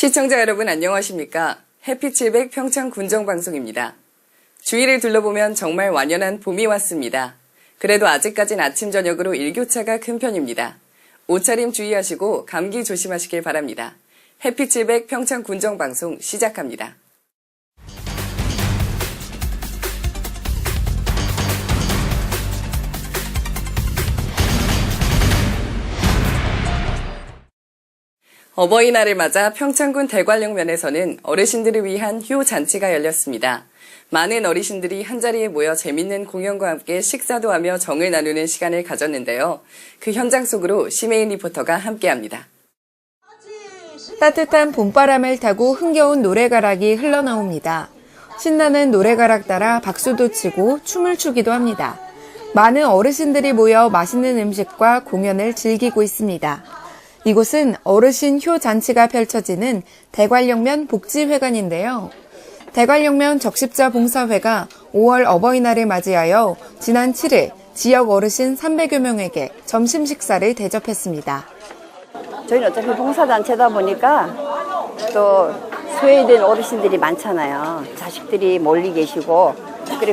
시청자 여러분 안녕하십니까? 해피700 평창 군정방송입니다. 주위를 둘러보면 정말 완연한 봄이 왔습니다. 그래도 아직까진 아침 저녁으로 일교차가 큰 편입니다. 옷차림 주의하시고 감기 조심하시길 바랍니다. 해피700 평창 군정방송 시작합니다. 어버이날을 맞아 평창군 대관령면에서는 어르신들을 위한 효잔치가 열렸습니다. 많은 어르신들이 한자리에 모여 재밌는 공연과 함께 식사도 하며 정을 나누는 시간을 가졌는데요. 그 현장 속으로 심혜인 리포터가 함께합니다. 따뜻한 봄바람을 타고 흥겨운 노래가락이 흘러나옵니다. 신나는 노래가락 따라 박수도 치고 춤을 추기도 합니다. 많은 어르신들이 모여 맛있는 음식과 공연을 즐기고 있습니다. 이곳은 어르신 효잔치가 펼쳐지는 대관령면 복지회관인데요. 대관령면 적십자 봉사회가 5월 어버이날을 맞이하여 지난 7일 지역 어르신 300여 명에게 점심 식사를 대접했습니다. 저희는 어차피 봉사단체다 보니까 또 소외된 어르신들이 많잖아요. 자식들이 멀리 계시고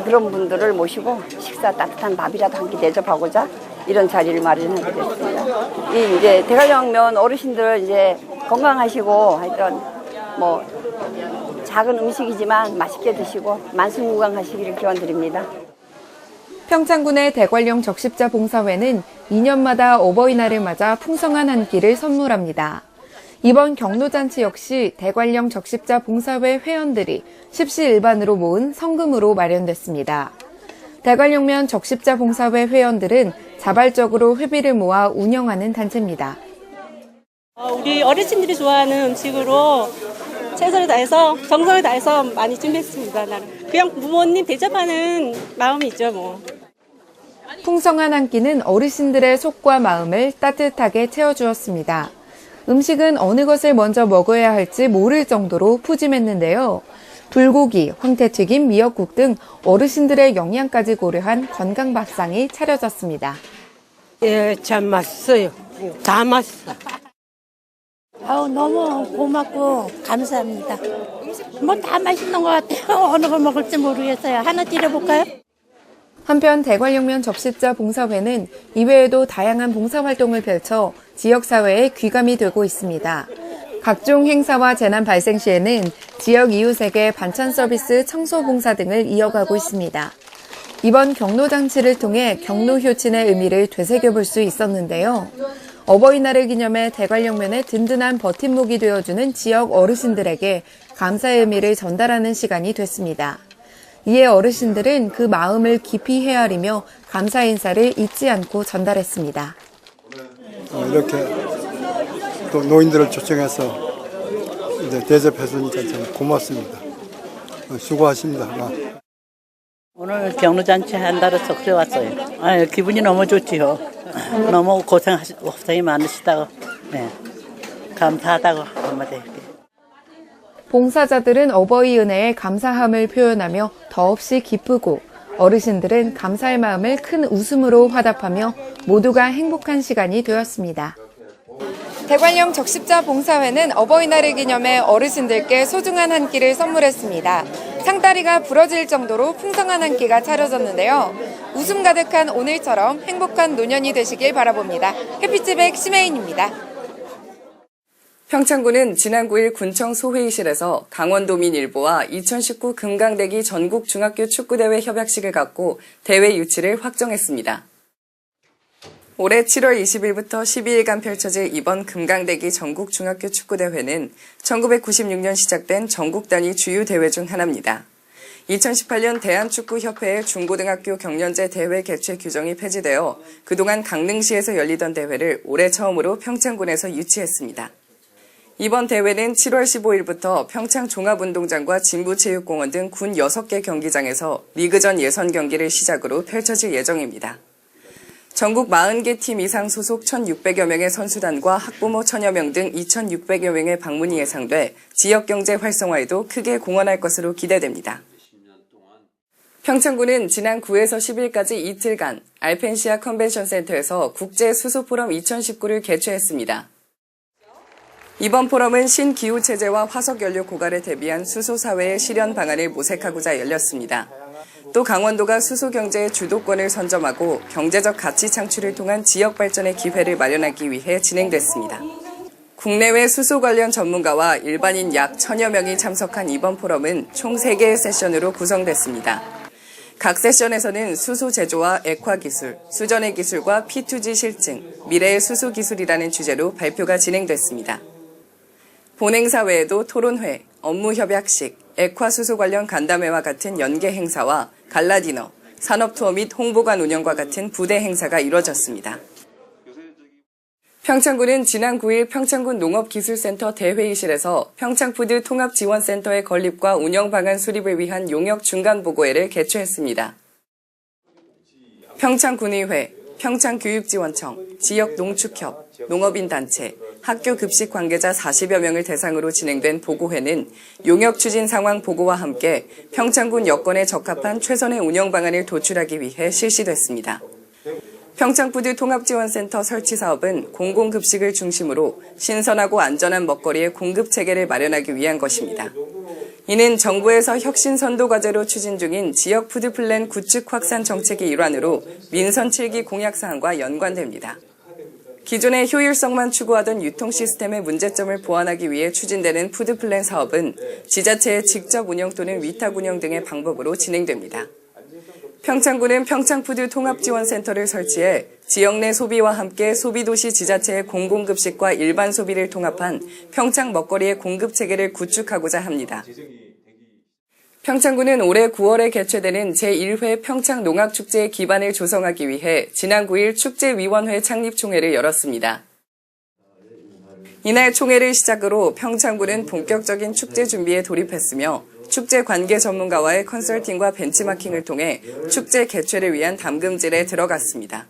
그런 분들을 모시고 식사 따뜻한 밥이라도 한 끼 대접하고자 이런 자리를 마련하게 됐습니다. 이 이제 대관령면 어르신들 이제 건강하시고 하여튼 뭐 작은 음식이지만 맛있게 드시고 만수무강하시기를 기원드립니다. 평창군의 대관령 적십자 봉사회는 2년마다 어버이날을 맞아 풍성한 한 끼를 선물합니다. 이번 경로잔치 역시 대관령 적십자 봉사회 회원들이 십시일반으로 모은 성금으로 마련됐습니다. 대관령면 적십자 봉사회 회원들은 자발적으로 회비를 모아 운영하는 단체입니다. 우리 어르신들이 좋아하는 음식으로 최선을 다해서 정성을 다해서 많이 준비했습니다. 나는 그냥 부모님 대접하는 마음이죠 뭐. 풍성한 한 끼는 어르신들의 속과 마음을 따뜻하게 채워주었습니다. 음식은 어느 것을 먼저 먹어야 할지 모를 정도로 푸짐했는데요. 불고기, 황태튀김, 미역국 등 어르신들의 영양까지 고려한 건강밥상이 차려졌습니다. 예, 참 맛있어요. 다 맛있어. 너무 고맙고 감사합니다. 뭐 다 맛있는 것 같아요. 어느 걸 먹을지 모르겠어요. 하나 드려볼까요? 한편 대관령면 적십자 봉사회는 이외에도 다양한 봉사활동을 펼쳐 지역사회에 귀감이 되고 있습니다. 각종 행사와 재난 발생 시에는 지역 이웃에게 반찬 서비스, 청소 봉사 등을 이어가고 있습니다. 이번 경로잔치를 통해 경로효친의 의미를 되새겨볼 수 있었는데요. 어버이날을 기념해 대관령면의 든든한 버팀목이 되어주는 지역 어르신들에게 감사의 의미를 전달하는 시간이 됐습니다. 이에 어르신들은 그 마음을 깊이 헤아리며 감사 인사를 잊지 않고 전달했습니다. 이렇게 또 노인들을 초청해서 이제 대접해주니까 참 고맙습니다. 수고하십니다. 오늘 경로잔치 한다로서 그래 왔어요. 기분이 너무 좋지요. 너무 고생이 많으시다고, 네, 감사하다고 한마디 할게요. 봉사자들은 어버이 은혜에 감사함을 표현하며 더없이 기쁘고 어르신들은 감사의 마음을 큰 웃음으로 화답하며 모두가 행복한 시간이 되었습니다. 대관령 적십자 봉사회는 어버이날을 기념해 어르신들께 소중한 한 끼를 선물했습니다. 상다리가 부러질 정도로 풍성한 한 끼가 차려졌는데요. 웃음 가득한 오늘처럼 행복한 노년이 되시길 바라봅니다. 해피700 심혜인입니다. 평창군은 지난 9일 군청 소회의실에서 강원도민일보와 2019 금강대기 전국 중학교 축구대회 협약식을 갖고 대회 유치를 확정했습니다. 올해 7월 20일부터 12일간 펼쳐질 이번 금강대기 전국 중학교 축구대회는 1996년 시작된 전국 단위 주요 대회 중 하나입니다. 2018년 대한축구협회의 중고등학교 경연제 대회 개최 규정이 폐지되어 그동안 강릉시에서 열리던 대회를 올해 처음으로 평창군에서 유치했습니다. 이번 대회는 7월 15일부터 평창 종합운동장과 진부체육공원 등 군 6개 경기장에서 리그전 예선 경기를 시작으로 펼쳐질 예정입니다. 전국 40개 팀 이상 소속 1,600여 명의 선수단과 학부모 1,000여 명 등 2,600여 명의 방문이 예상돼 지역경제 활성화에도 크게 공헌할 것으로 기대됩니다. 평창군은 지난 9에서 10일까지 이틀간 알펜시아 컨벤션센터에서 국제수소포럼 2019를 개최했습니다. 이번 포럼은 신기후체제와 화석연료 고갈에 대비한 수소사회의 실현 방안을 모색하고자 열렸습니다. 또 강원도가 수소경제의 주도권을 선점하고 경제적 가치 창출을 통한 지역 발전의 기회를 마련하기 위해 진행됐습니다. 국내외 수소 관련 전문가와 일반인 약 1000여 명이 참석한 이번 포럼은 총 3개의 세션으로 구성됐습니다. 각 세션에서는 수소 제조와 액화 기술, 수전의 기술과 P2G 실증, 미래의 수소 기술이라는 주제로 발표가 진행됐습니다. 본행사 외에도 토론회, 업무 협약식, 액화 수소 관련 간담회와 같은 연계 행사와 갈라 디너, 산업 투어 및 홍보관 운영과 같은 부대 행사가 이뤄졌습니다. 평창군은 지난 9일 평창군 농업기술센터 대회의실에서 평창푸드 통합지원센터의 건립과 운영 방안 수립을 위한 용역 중간보고회를 개최했습니다. 평창군의회, 평창교육지원청, 지역농축협, 농업인단체, 학교급식 관계자 40여 명을 대상으로 진행된 보고회는 용역 추진 상황 보고와 함께 평창군 여건에 적합한 최선의 운영 방안을 도출하기 위해 실시됐습니다. 평창푸드 통합지원센터 설치 사업은 공공급식을 중심으로 신선하고 안전한 먹거리의 공급 체계를 마련하기 위한 것입니다. 이는 정부에서 혁신 선도 과제로 추진 중인 지역 푸드 플랜 구축 확산 정책의 일환으로 민선 7기 공약 사항과 연관됩니다. 기존의 효율성만 추구하던 유통 시스템의 문제점을 보완하기 위해 추진되는 푸드 플랜 사업은 지자체의 직접 운영 또는 위탁 운영 등의 방법으로 진행됩니다. 평창군은 평창푸드 통합지원센터를 설치해 지역 내 소비와 함께 소비도시 지자체의 공공급식과 일반 소비를 통합한 평창 먹거리의 공급 체계를 구축하고자 합니다. 평창군은 올해 9월에 개최되는 제1회 평창농악축제의 기반을 조성하기 위해 지난 9일 축제위원회 창립총회를 열었습니다. 이날 총회를 시작으로 평창군은 본격적인 축제 준비에 돌입했으며 축제 관계 전문가와의 컨설팅과 벤치마킹을 통해 축제 개최를 위한 담금질에 들어갔습니다.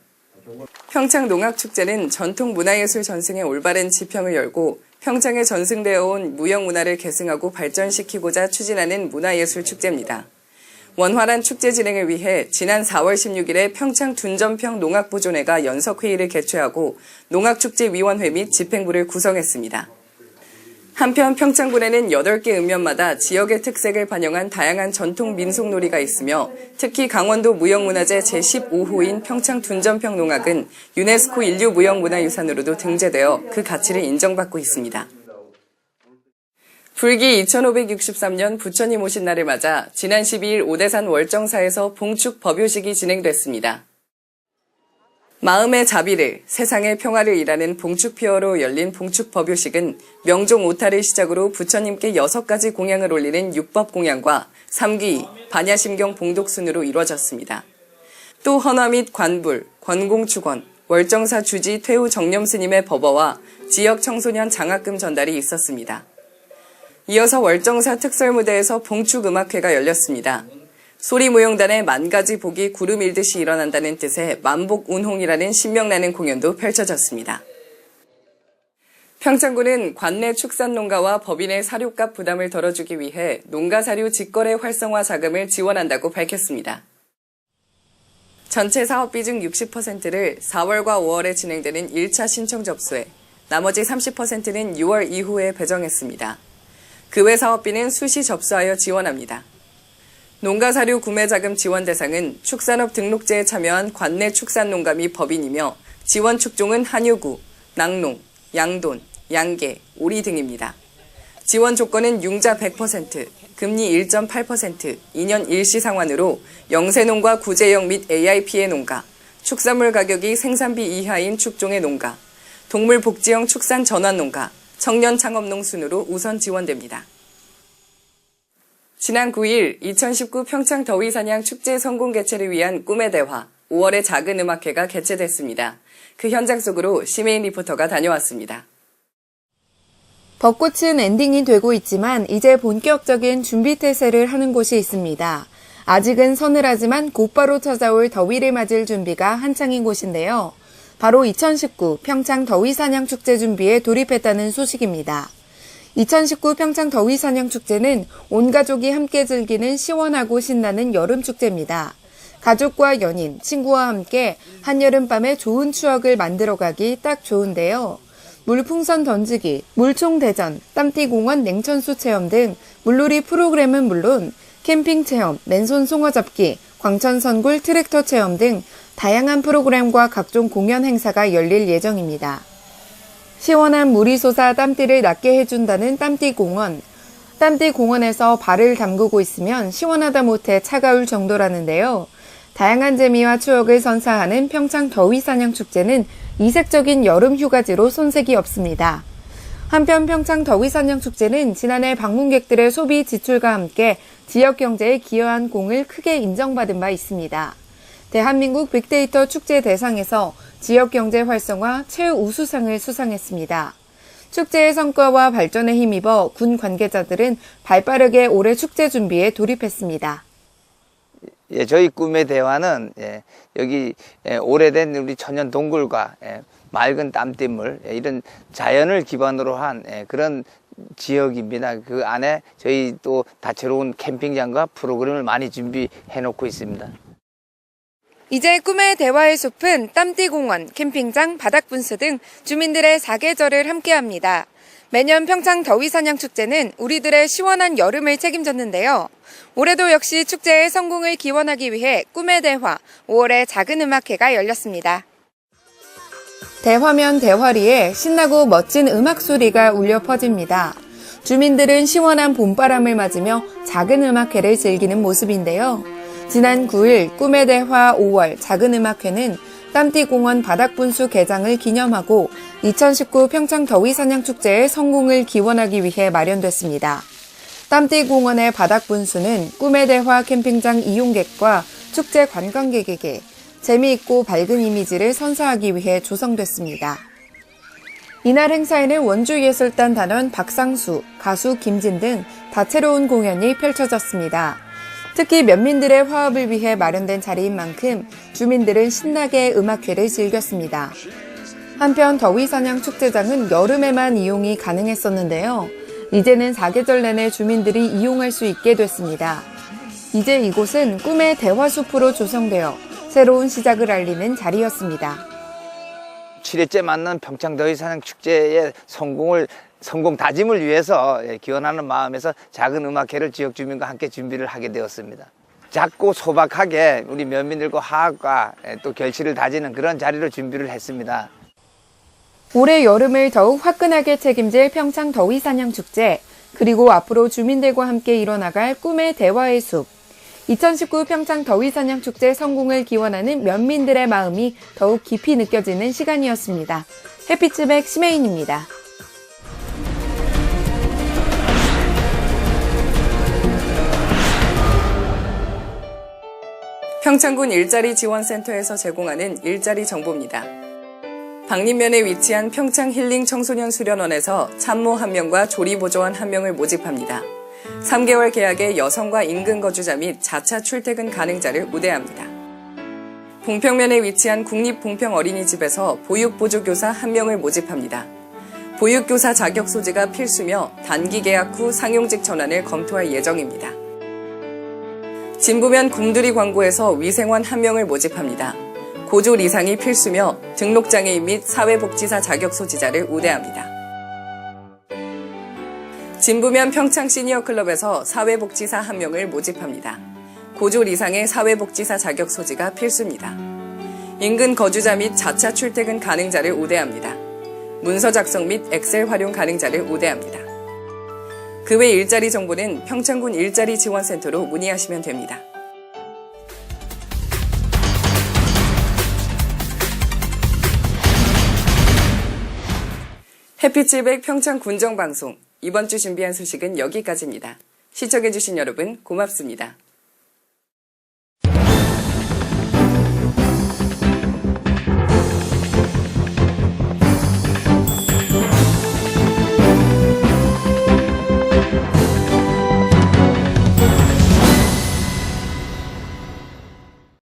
평창농악축제는 전통 문화예술 전승의 올바른 지평을 열고 평창에 전승되어 온 무형문화를 계승하고 발전시키고자 추진하는 문화예술 축제입니다. 원활한 축제 진행을 위해 지난 4월 16일에 평창 둔전평 농악보존회가 연석회의를 개최하고 농악축제위원회 및 집행부를 구성했습니다. 한편 평창군에는 8개 읍면마다 지역의 특색을 반영한 다양한 전통 민속놀이가 있으며 특히 강원도 무형문화재 제15호인 평창 둔전평 농악은 유네스코 인류무형문화유산으로도 등재되어 그 가치를 인정받고 있습니다. 불기 2563년 부처님 오신 날을 맞아 지난 12일 오대산 월정사에서 봉축 법요식이 진행됐습니다. 마음의 자비를, 세상의 평화를 일하는 봉축피어로 열린 봉축법요식은 명종 오타를 시작으로 부처님께 6가지 공양을 올리는 육법공양과 삼귀, 반야심경 봉독순으로 이루어졌습니다. 또 헌화 및 관불, 권공축원, 월정사 주지 퇴후 정념스님의 법어와 지역 청소년 장학금 전달이 있었습니다. 이어서 월정사 특설무대에서 봉축음악회가 열렸습니다. 소리무용단의 만가지 복이 구름 일듯이 일어난다는 뜻의 만복운홍이라는 신명나는 공연도 펼쳐졌습니다. 평창군은 관내 축산농가와 법인의 사료값 부담을 덜어주기 위해 농가사료 직거래 활성화 자금을 지원한다고 밝혔습니다. 전체 사업비 중 60%를 4월과 5월에 진행되는 1차 신청 접수에 나머지 30%는 6월 이후에 배정했습니다. 그 외 사업비는 수시 접수하여 지원합니다. 농가사료 구매자금 지원 대상은 축산업 등록제에 참여한 관내 축산농가 및 법인이며 지원 축종은 한유구, 낙농, 양돈, 양계, 오리 등입니다. 지원 조건은 융자 100%, 금리 1.8%, 2년 일시 상환으로 영세농가 구제형 및 AIP의 농가, 축산물 가격이 생산비 이하인 축종의 농가, 동물복지형 축산 전환 농가, 청년 창업농 순으로 우선 지원됩니다. 지난 9일 2019 평창 더위사냥 축제 성공 개최를 위한 꿈의 대화 5월의 작은 음악회가 개최됐습니다. 그 현장 속으로 심혜인 리포터가 다녀왔습니다. 벚꽃은 엔딩이 되고 있지만 이제 본격적인 준비 태세를 하는 곳이 있습니다. 아직은 서늘하지만 곧바로 찾아올 더위를 맞을 준비가 한창인 곳인데요. 바로 2019 평창 더위사냥 축제 준비에 돌입했다는 소식입니다. 2019 평창 더위사냥축제는 온 가족이 함께 즐기는 시원하고 신나는 여름축제입니다. 가족과 연인, 친구와 함께 한여름밤에 좋은 추억을 만들어가기 딱 좋은데요. 물풍선 던지기, 물총 대전, 땀띠공원 냉천수 체험 등 물놀이 프로그램은 물론 캠핑 체험, 맨손 송어 잡기, 광천 선굴 트랙터 체험 등 다양한 프로그램과 각종 공연 행사가 열릴 예정입니다. 시원한 물이 솟아 땀띠를 낫게 해준다는 땀띠공원. 땀띠공원에서 발을 담그고 있으면 시원하다 못해 차가울 정도라는데요. 다양한 재미와 추억을 선사하는 평창 더위사냥축제는 이색적인 여름 휴가지로 손색이 없습니다. 한편 평창 더위사냥축제는 지난해 방문객들의 소비 지출과 함께 지역 경제에 기여한 공을 크게 인정받은 바 있습니다. 대한민국 빅데이터 축제 대상에서 지역 경제 활성화 최우수상을 수상했습니다. 축제의 성과와 발전에 힘입어 군 관계자들은 발빠르게 올해 축제 준비에 돌입했습니다. 저희 꿈의 대화는 여기 오래된 우리 천연 동굴과 맑은 땀띠물 이런 자연을 기반으로 한 그런 지역입니다. 그 안에 저희 또 다채로운 캠핑장과 프로그램을 많이 준비해 놓고 있습니다. 이제 꿈의 대화의 숲은 땀띠공원, 캠핑장, 바닥분수 등 주민들의 사계절을 함께합니다. 매년 평창 더위사냥축제는 우리들의 시원한 여름을 책임졌는데요. 올해도 역시 축제의 성공을 기원하기 위해 꿈의 대화 5월에 작은 음악회가 열렸습니다. 대화면 대화리에 신나고 멋진 음악 소리가 울려 퍼집니다. 주민들은 시원한 봄바람을 맞으며 작은 음악회를 즐기는 모습인데요. 지난 9일 꿈의 대화 5월 작은 음악회는 땀띠공원 바닥분수 개장을 기념하고 2019 평창 더위사냥축제의 성공을 기원하기 위해 마련됐습니다. 땀띠공원의 바닥분수는 꿈의 대화 캠핑장 이용객과 축제 관광객에게 재미있고 밝은 이미지를 선사하기 위해 조성됐습니다. 이날 행사에는 원주예술단 단원 박상수, 가수 김진 등 다채로운 공연이 펼쳐졌습니다. 특히 면민들의 화합을 위해 마련된 자리인 만큼 주민들은 신나게 음악회를 즐겼습니다. 한편 더위사냥 축제장은 여름에만 이용이 가능했었는데요. 이제는 사계절 내내 주민들이 이용할 수 있게 됐습니다. 이제 이곳은 꿈의 대화숲으로 조성되어 새로운 시작을 알리는 자리였습니다. 7회째 맞는 평창 더위사냥축제의 성공 다짐을 위해서 기원하는 마음에서 작은 음악회를 지역 주민과 함께 준비를 하게 되었습니다. 작고 소박하게 우리 면민들과 화합과 또 결실을 다지는 그런 자리로 준비를 했습니다. 올해 여름을 더욱 화끈하게 책임질 평창 더위사냥축제, 그리고 앞으로 주민들과 함께 이뤄나갈 꿈의 대화의 숲. 2019 평창 더위사냥축제 성공을 기원하는 면민들의 마음이 더욱 깊이 느껴지는 시간이었습니다. 햇빛집의 심혜인입니다. 평창군 일자리 지원센터에서 제공하는 일자리 정보입니다. 박림면에 위치한 평창 힐링 청소년 수련원에서 참모 1명과 조리보조원 1명을 모집합니다. 3개월 계약의 여성과 인근 거주자 및 자차 출퇴근 가능자를 우대합니다. 봉평면에 위치한 국립봉평어린이집에서 보육보조교사 1명을 모집합니다. 보육교사 자격 소지가 필수며 단기 계약 후 상용직 전환을 검토할 예정입니다. 진부면 곰두리 광고에서 위생원 1명을 모집합니다. 고졸 이상이 필수며 등록장애인 및 사회복지사 자격 소지자를 우대합니다. 진부면 평창 시니어클럽에서 사회복지사 1명을 모집합니다. 고졸 이상의 사회복지사 자격 소지가 필수입니다. 인근 거주자 및 자차 출퇴근 가능자를 우대합니다. 문서 작성 및 엑셀 활용 가능자를 우대합니다. 그 외 일자리 정보는 평창군 일자리 지원센터로 문의하시면 됩니다. 햇빛700 평창 군정방송, 이번 주 준비한 소식은 여기까지입니다. 시청해주신 여러분 고맙습니다.